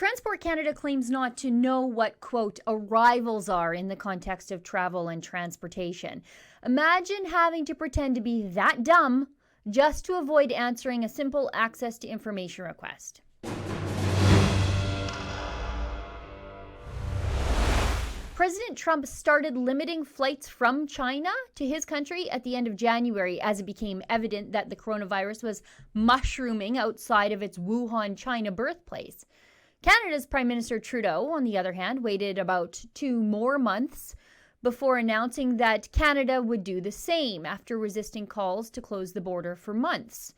Transport Canada claims not to know what, quote, arrivals are in the context of travel and transportation. Imagine having to pretend to be that dumb just to avoid answering a simple access to information request. President Trump started limiting flights from China to his country at the end of January as it became evident that the coronavirus was mushrooming outside of its Wuhan, China birthplace. Canada's Prime Minister Trudeau, on the other hand, waited about 2 more months before announcing that Canada would do the same after resisting calls to close the border for months.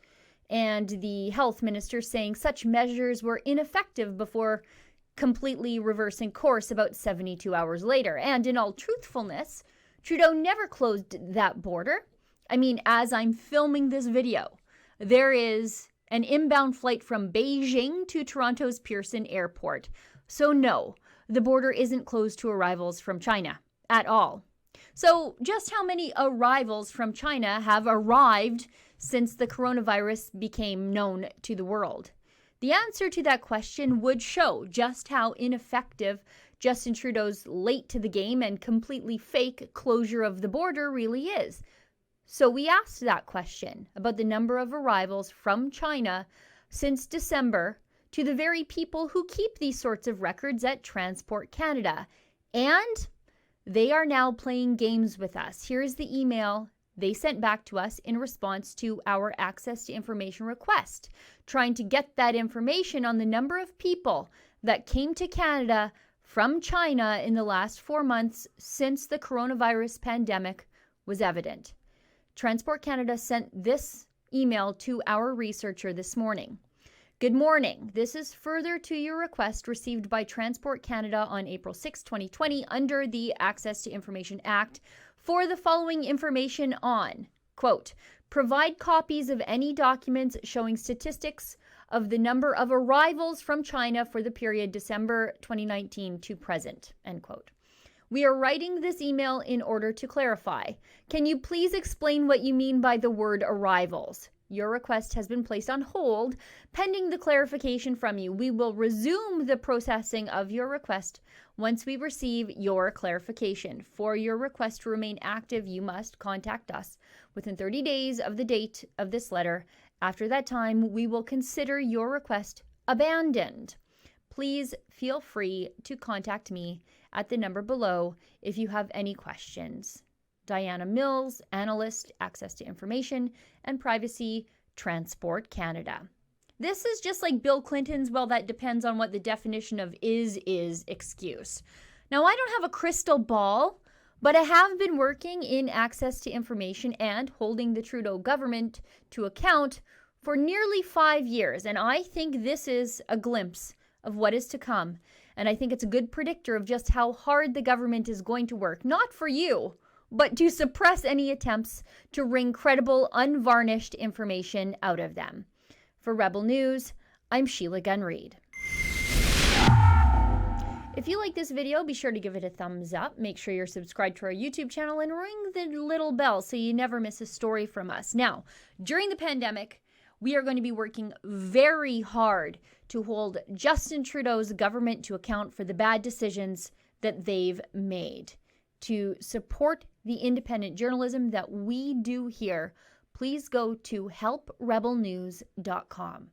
And the health minister saying such measures were ineffective before completely reversing course about 72 hours later. And in all truthfulness, Trudeau never closed that border. I mean, as I'm filming this video, there is an inbound flight from Beijing to Toronto's Pearson Airport. So no, the border isn't closed to arrivals from China at all. So just how many arrivals from China have arrived since the coronavirus became known to the world? The answer to that question would show just how ineffective Justin Trudeau's late to the game and completely fake closure of the border really is. So we asked that question about the number of arrivals from China since December to the very people who keep these sorts of records at Transport Canada. And they are now playing games with us. Here is the email they sent back to us in response to our access to information request, trying to get that information on the number of people that came to Canada from China in the last 4 months since the coronavirus pandemic was evident. Transport Canada sent this email to our researcher this morning. Good morning. This is further to your request received by Transport Canada on April 6, 2020 under the Access to Information Act for the following information on, quote, provide copies of any documents showing statistics of the number of arrivals from China for the period December 2019 to present, end quote. We are writing this email in order to clarify. Can you please explain what you mean by the word arrivals? Your request has been placed on hold pending the clarification from you. We will resume the processing of your request once we receive your clarification. For your request to remain active, you must contact us within 30 days of the date of this letter. After that time, we will consider your request abandoned. Please feel free to contact me at the number below if you have any questions. Diana Mills, Analyst, Access to Information and Privacy, Transport Canada. This is just like Bill Clinton's, well, that depends on what the definition of is excuse. Now, I don't have a crystal ball, but I have been working in access to information and holding the Trudeau government to account for nearly 5 years. And I think this is a glimpse of what is to come. And I think it's a good predictor of just how hard the government is going to work, not for you, but to suppress any attempts to wring credible, unvarnished information out of them. For Rebel News, I'm Sheila Gunn Reid. If you like this video, be sure to give it a thumbs up. Make sure you're subscribed to our YouTube channel and ring the little bell so you never miss a story from us. Now, during the pandemic, we are going to be working very hard to hold Justin Trudeau's government to account for the bad decisions that they've made. To support the independent journalism that we do here, please go to helprebelnews.com.